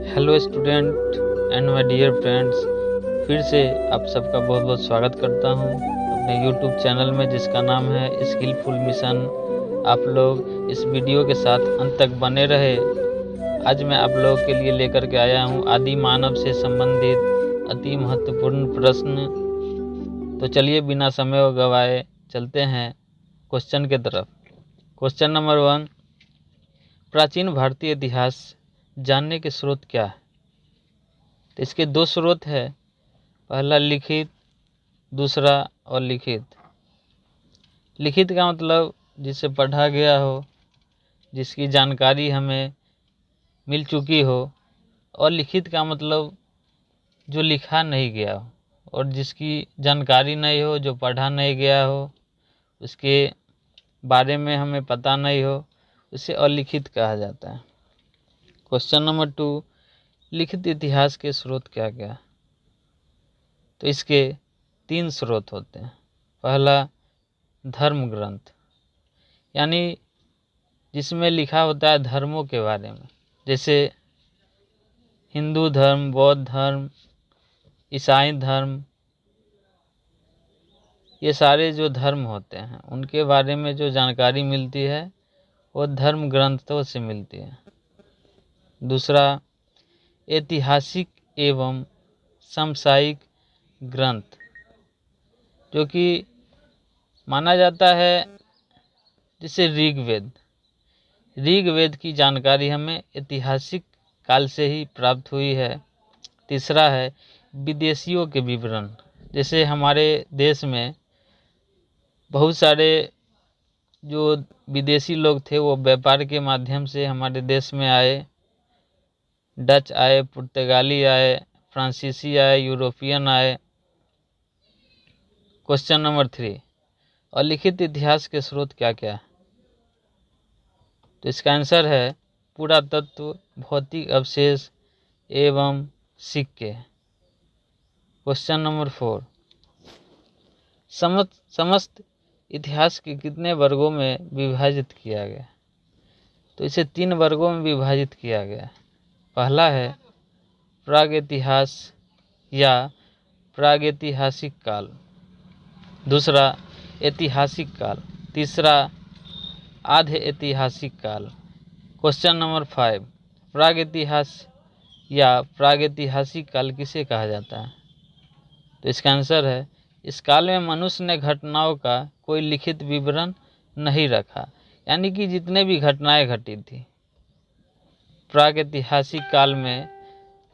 Hello student and my dear friends, फिर से आप सबका बहुत बहुत स्वागत करता हूं अपने यूट्यूब चैनल में जिसका नाम है स्किलफुल मिशन। आप लोग इस वीडियो के साथ अंत तक बने रहे। आज मैं आप लोगों के लिए लेकर के आया हूं आदि मानव से संबंधित अति महत्वपूर्ण प्रश्न। तो चलिए बिना समय गवाए चलते हैं क्वेश्चन के तरफ। क्वेश्चन नंबर 1, प्राचीन भारतीय इतिहास जानने के स्रोत क्या है? तो इसके दो स्रोत है, पहला लिखित, दूसरा अलिखित। लिखित का मतलब जिसे पढ़ा गया हो, जिसकी जानकारी हमें मिल चुकी हो, और लिखित का मतलब जो लिखा नहीं गया हो और जिसकी जानकारी नहीं हो, जो पढ़ा नहीं गया हो, उसके बारे में हमें पता नहीं हो, उसे अलिखित कहा जाता है। क्वेश्चन नंबर 2, लिखित इतिहास के स्रोत क्या क्या? तो इसके 3 स्रोत होते हैं। पहला धर्म ग्रंथ, यानी जिसमें लिखा होता है धर्मों के बारे में, जैसे हिंदू धर्म, बौद्ध धर्म, ईसाई धर्म, ये सारे जो धर्म होते हैं उनके बारे में जो जानकारी मिलती है वो धर्म ग्रंथों से मिलती है। दूसरा ऐतिहासिक एवं समसामयिक ग्रंथ, जो कि माना जाता है जैसे ऋग्वेद की जानकारी हमें ऐतिहासिक काल से ही प्राप्त हुई है। तीसरा है विदेशियों के विवरण, जैसे हमारे देश में बहुत सारे जो विदेशी लोग थे वो व्यापार के माध्यम से हमारे देश में आए। डच आए, पुर्तगाली आए, फ्रांसीसी आए, यूरोपियन आए। क्वेश्चन नंबर 3, अलिखित इतिहास के स्रोत क्या क्या है? तो इसका आंसर है पुरातत्व, भौतिक अवशेष एवं सिक्के। क्वेश्चन नंबर 4, समस्त इतिहास के कितने वर्गों में विभाजित किया गया? तो इसे 3 वर्गों में विभाजित किया गया। पहला है प्रागैतिहास या प्रागैतिहासिक काल, दूसरा ऐतिहासिक काल, तीसरा आधे ऐतिहासिक काल। क्वेश्चन नंबर 5, प्रागैतिहास या प्रागैतिहासिक काल किसे कहा जाता है? तो इसका आंसर है इस काल में मनुष्य ने घटनाओं का कोई लिखित विवरण नहीं रखा, यानी कि जितने भी घटनाएं घटी थी प्रागैतिहासिक काल में,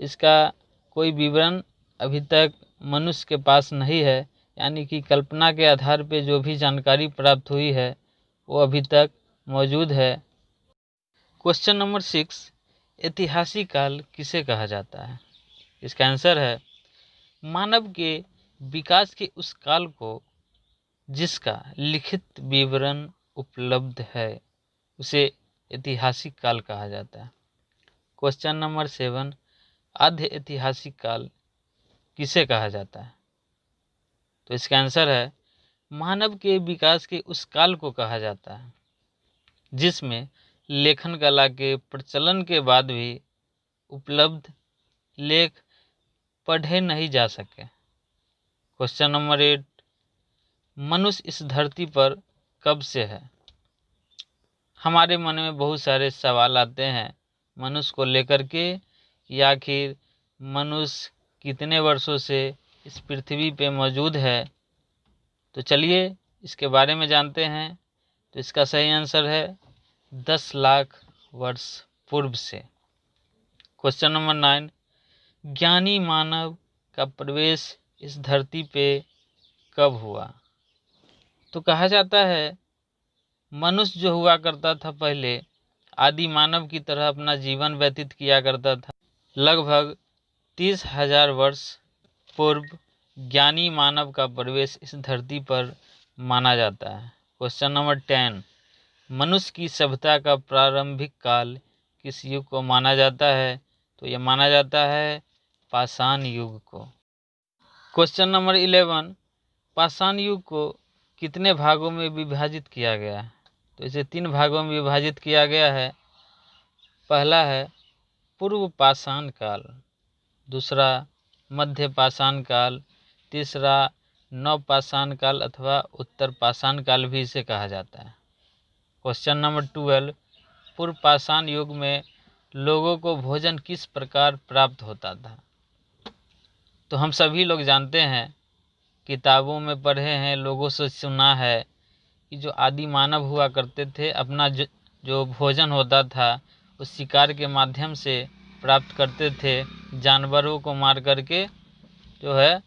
इसका कोई विवरण अभी तक मनुष्य के पास नहीं है, यानी कि कल्पना के आधार पर जो भी जानकारी प्राप्त हुई है वो अभी तक मौजूद है। क्वेश्चन नंबर 6, ऐतिहासिक काल किसे कहा जाता है? इसका आंसर है मानव के विकास के उस काल को जिसका लिखित विवरण उपलब्ध है उसे ऐतिहासिक काल कहा जाता है। क्वेश्चन नंबर 7, आधे ऐतिहासिक काल किसे कहा जाता है? तो इसका आंसर है मानव के विकास के उस काल को कहा जाता है जिसमें लेखन कला के प्रचलन के बाद भी उपलब्ध लेख पढ़े नहीं जा सके। क्वेश्चन नंबर 8, मनुष्य इस धरती पर कब से है? हमारे मन में बहुत सारे सवाल आते हैं मनुष्य को लेकर के, या आखिर मनुष्य कितने वर्षों से इस पृथ्वी पे मौजूद है। तो चलिए इसके बारे में जानते हैं। तो इसका सही आंसर है 10 लाख वर्ष पूर्व से। क्वेश्चन नंबर 9, ज्ञानी मानव का प्रवेश इस धरती पे कब हुआ? तो कहा जाता है मनुष्य जो हुआ करता था पहले आदि मानव की तरह अपना जीवन व्यतीत किया करता था। लगभग 30,000 वर्ष पूर्व ज्ञानी मानव का प्रवेश इस धरती पर माना जाता है। क्वेश्चन नंबर 10, मनुष्य की सभ्यता का प्रारंभिक काल किस युग को माना जाता है? तो यह माना जाता है पाषाण युग को। क्वेश्चन नंबर 11, पाषाण युग को कितने भागों में विभाजित किया गया है? तो इसे 3 भागों में विभाजित किया गया है। पहला है पूर्व पाषाण काल, दूसरा मध्य पाषाण काल, तीसरा नव पाषाण काल अथवा उत्तर पाषाण काल भी इसे कहा जाता है। क्वेश्चन नंबर 12, पूर्व पाषाण युग में लोगों को भोजन किस प्रकार प्राप्त होता था? तो हम सभी लोग जानते हैं, किताबों में पढ़े हैं, लोगों से सुना है कि जो आदि मानव हुआ करते थे, अपना जो भोजन होता था उस शिकार के माध्यम से प्राप्त करते थे। जानवरों को मार करके जो है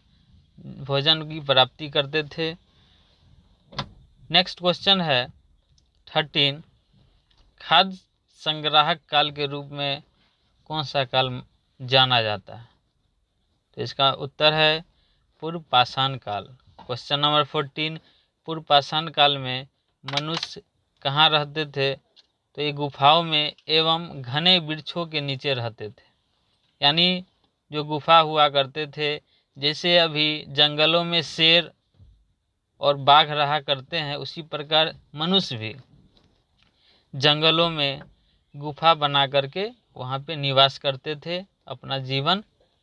भोजन की प्राप्ति करते थे। नेक्स्ट क्वेश्चन है 13, खाद्य संग्राहक काल के रूप में कौन सा काल जाना जाता है? तो इसका उत्तर है पूर्व पाषाण काल। क्वेश्चन नंबर 14, पूर्व पाषाण काल में मनुष्य कहाँ रहते थे? तो ये गुफाओं में एवं घने वृक्षों के नीचे रहते थे। यानी जो गुफा हुआ करते थे, जैसे अभी जंगलों में शेर और बाघ रहा करते हैं, उसी प्रकार मनुष्य भी जंगलों में गुफा बना करके वहाँ पे निवास करते थे, अपना जीवन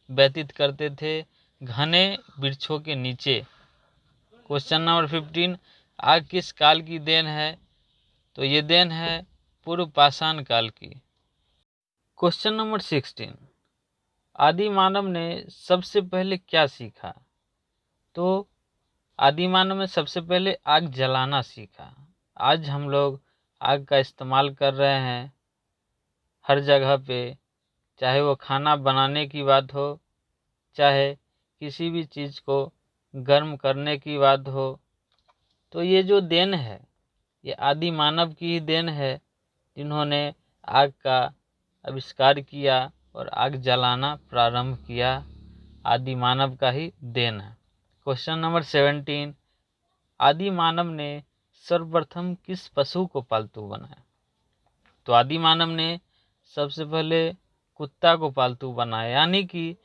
व्यतीत करते थे घने वृक्षों के नीचे। क्वेश्चन नंबर 15, आग किस काल की देन है? तो ये देन है पूर्व पाषाण काल की। क्वेश्चन नंबर 16, आदि मानव ने सबसे पहले क्या सीखा? तो आदि मानव में सबसे पहले आग जलाना सीखा। आज हम लोग आग का इस्तेमाल कर रहे हैं हर जगह पे, चाहे वो खाना बनाने की बात हो, चाहे किसी भी चीज़ को गर्म करने की बात हो। तो ये जो देन है, ये आदि मानव की ही देन है, जिन्होंने आग का आविष्कार किया और आग जलाना प्रारंभ किया। आदि मानव का ही देन है। क्वेश्चन नंबर 17, आदि मानव ने सर्वप्रथम किस पशु को पालतू बनाया? तो आदि मानव ने सबसे पहले कुत्ता को पालतू बनाया, यानी कि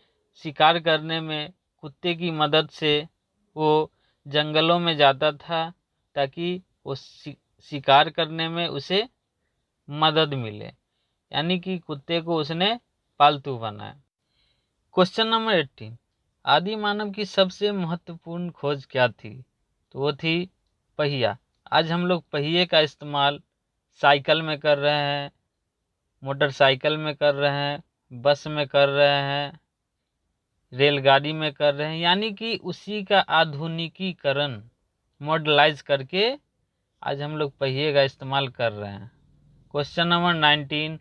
शिकार करने में कुत्ते की मदद से वो जंगलों में जाता था ताकि वो शिकार करने में उसे मदद मिले, यानी कि कुत्ते को उसने पालतू बनाया। क्वेश्चन नंबर 18, आदि मानव की सबसे महत्वपूर्ण खोज क्या थी? तो वो थी पहिया। आज हम लोग पहिए का इस्तेमाल साइकिल में कर रहे हैं, मोटरसाइकिल में कर रहे हैं, बस में कर रहे हैं, रेलगाड़ी में कर रहे हैं, यानी कि उसी का आधुनिकीकरण मॉडलाइज करके आज हम लोग पहिए का इस्तेमाल कर रहे हैं। क्वेश्चन नंबर 19,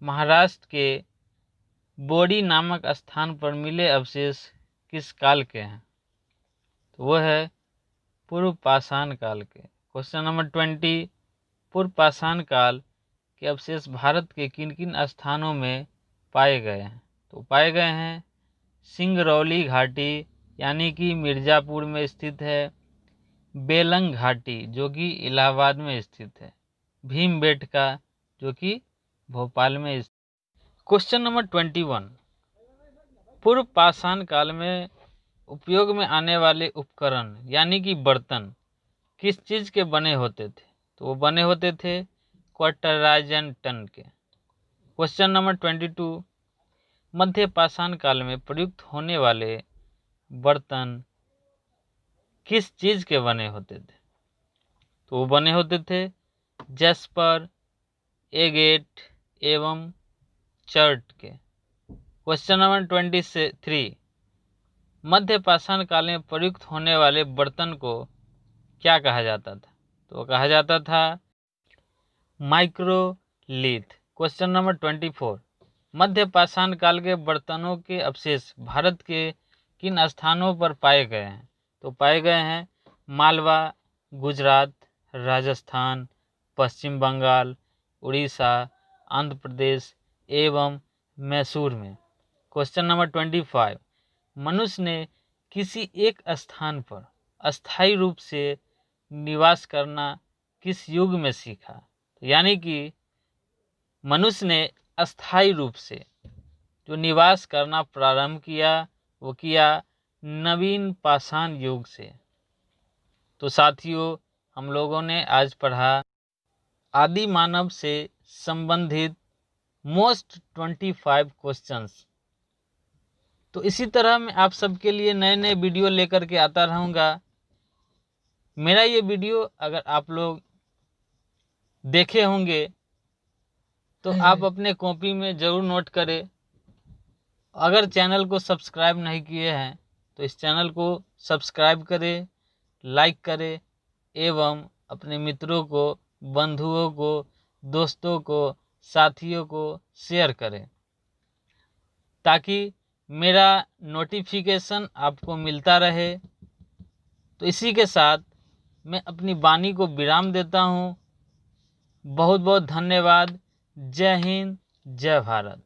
महाराष्ट्र के बोडी नामक स्थान पर मिले अवशेष किस काल के हैं? तो वो है पूर्व पाषाण काल के। क्वेश्चन नंबर 20, पूर्व पाषाण काल के अवशेष भारत के किन किन स्थानों में पाए गए हैं? तो पाए गए हैं सिंगरौली घाटी, यानी कि मिर्ज़ापुर में स्थित है, बेलंग घाटी जो कि इलाहाबाद में स्थित है, भीमबेटका जो कि भोपाल में स्थित। क्वेश्चन नंबर 21, पूर्व पाषाण काल में उपयोग में आने वाले उपकरण यानी कि बर्तन किस चीज़ के बने होते थे? तो वो बने होते थे क्वार्टराइजन टन के। क्वेश्चन नंबर 22, मध्य पाषाण काल में प्रयुक्त होने वाले बर्तन किस चीज़ के बने होते थे? तो वो बने होते थे जैस्पर, एगेट एवं चर्ट के। क्वेश्चन नंबर 23, मध्य पाषाण काल में प्रयुक्त होने वाले बर्तन को क्या कहा जाता था? तो वो कहा जाता था माइक्रोलिथ। क्वेश्चन नंबर 24, मध्य पाषाण काल के बर्तनों के अवशेष भारत के किन स्थानों पर पाए गए हैं? तो पाए गए हैं मालवा, गुजरात, राजस्थान, पश्चिम बंगाल, उड़ीसा, आंध्र प्रदेश एवं मैसूर में। क्वेश्चन नंबर 25, मनुष्य ने किसी एक स्थान पर अस्थायी रूप से निवास करना किस युग में सीखा? यानी कि मनुष्य ने अस्थायी रूप से जो निवास करना प्रारंभ किया वो किया नवीन पाषाण युग से। तो साथियों, हम लोगों ने आज पढ़ा आदि मानव से संबंधित मोस्ट 25 क्वेश्चंस। तो इसी तरह मैं आप सबके लिए नए नए वीडियो लेकर के आता रहूँगा। मेरा ये वीडियो अगर आप लोग देखे होंगे तो आप अपने कॉपी में ज़रूर नोट करें। अगर चैनल को सब्सक्राइब नहीं किए हैं तो इस चैनल को सब्सक्राइब करें, लाइक करें एवं अपने मित्रों को, बंधुओं को, दोस्तों को, साथियों को शेयर करें ताकि मेरा नोटिफिकेशन आपको मिलता रहे। तो इसी के साथ मैं अपनी वाणी को विराम देता हूँ। बहुत बहुत धन्यवाद। जय हिंद, जय भारत।